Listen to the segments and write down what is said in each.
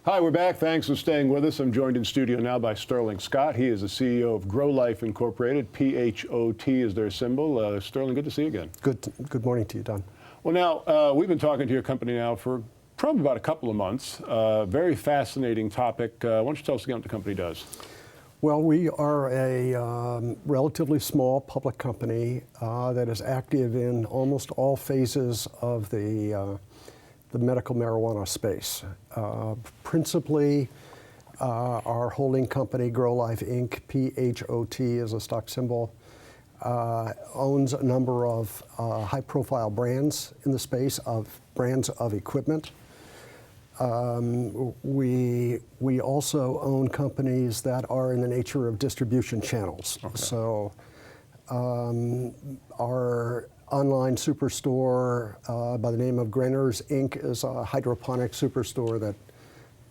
Hi, we're back. Thanks for staying with us. I'm joined in studio now by Sterling Scott. He is the CEO of Grow Life Incorporated. PHOT is their symbol. Sterling, good to see you again. Good morning to you, Don. Well, now, we've been talking to your company now for probably about a couple of months. Very fascinating topic. Why don't you tell us again what the company does? Well, we are a relatively small public company that is active in almost all phases of the medical marijuana space. Principally, our holding company, Grow Life Inc., PHOT is a stock symbol, owns a number of high-profile brands in the space of brands of equipment. We also own companies that are in the nature of distribution channels. Okay. So our online superstore by the name of Grainers Inc. is a hydroponic superstore that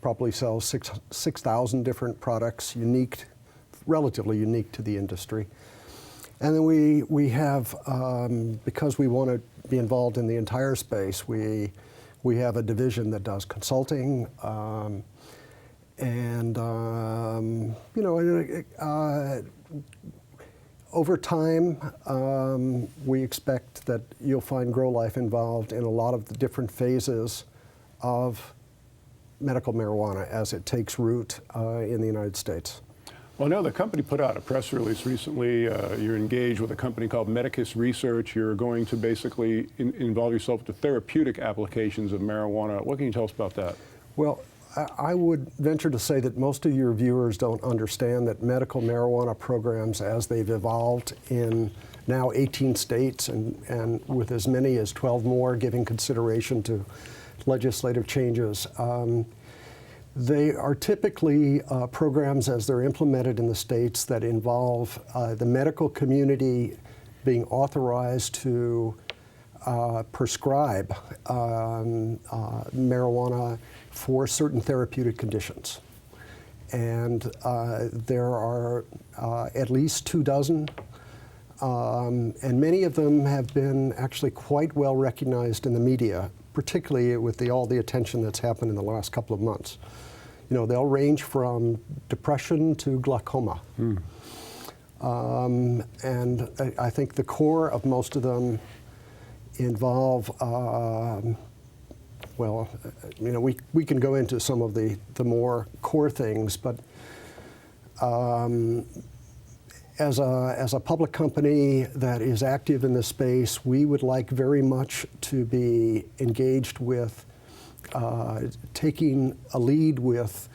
probably sells 6,000 different products, relatively unique to the industry. And then we have, because we want to be involved in the entire space, we have a division that does consulting, over time, we expect that you'll find Grow Life involved in a lot of the different phases of medical marijuana as it takes root in the United States. Well, no, the company put out a press release recently. You're engaged with a company called Medicus Research. You're going to basically involve yourself with the therapeutic applications of marijuana. What can you tell us about that? Well, I would venture to say that most of your viewers don't understand that medical marijuana programs, as they've evolved in now 18 states and with as many as 12 more giving consideration to legislative changes, they are typically programs as they're implemented in the states that involve the medical community being authorized to prescribe marijuana for certain therapeutic conditions. And there are at least 24, and many of them have been actually quite well recognized in the media, particularly with all the attention that's happened in the last couple of months. You know, they'll range from depression to glaucoma. And I think the core of most of them involve, well, you know, we can go into some of the more core things, but as a public company that is active in this space, we would like very much to be engaged with taking a lead with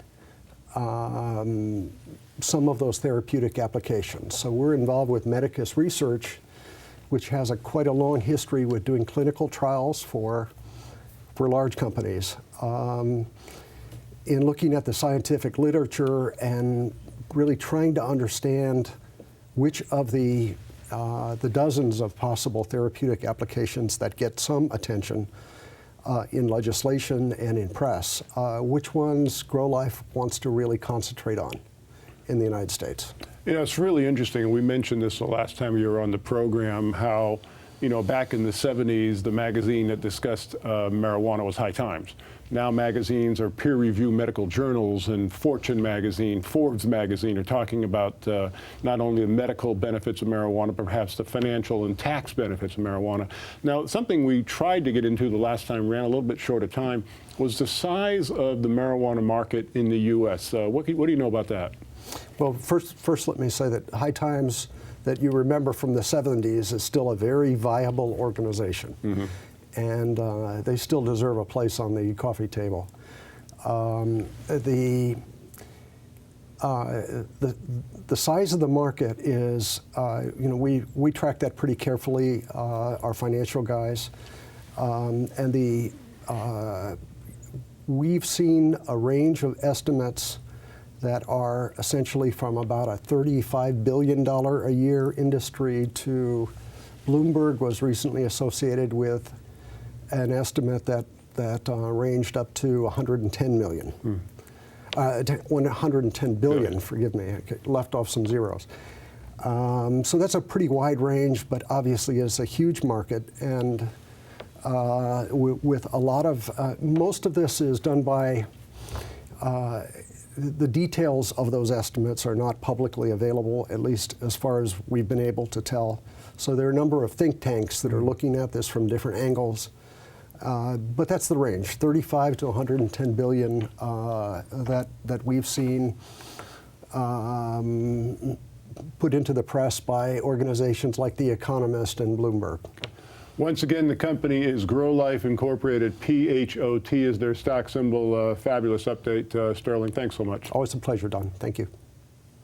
some of those therapeutic applications. So we're involved with Medicus Research, which has quite a long history with doing clinical trials for large companies. In looking at the scientific literature and really trying to understand which of the dozens of possible therapeutic applications that get some attention in legislation and in press, which ones Grow Life wants to really concentrate on in the United States. You know, it's really interesting. We mentioned this the last time you were on the program, how, you know, back in the 70s, the magazine that discussed marijuana was High Times. Now magazines are peer-reviewed medical journals, and Fortune magazine, Forbes magazine are talking about not only the medical benefits of marijuana, but perhaps the financial and tax benefits of marijuana. Now, something we tried to get into the last time, ran a little bit short of time, was the size of the marijuana market in the U.S. What do you know about that? Well, first let me say that High Times, that you remember from the 70s, is still a very viable organization. Mm-hmm. And they still deserve a place on the coffee table. The size of the market is, you know, we track that pretty carefully, our financial guys, and we've seen a range of estimates that are essentially from about a $35 billion a year industry to Bloomberg was recently associated with an estimate that ranged up to 110 million. 110 billion, forgive me, I left off some zeros. So that's a pretty wide range, but obviously it's a huge market, and with a lot of, most of this is done by the details of those estimates are not publicly available, at least as far as we've been able to tell. So there are a number of think tanks that are looking at this from different angles. But that's the range, 35 to 110 billion that we've seen put into the press by organizations like The Economist and Bloomberg. Once again, the company is Grow Life Incorporated. PHOT is their stock symbol. Fabulous update, Sterling. Thanks so much. Always a pleasure, Don. Thank you.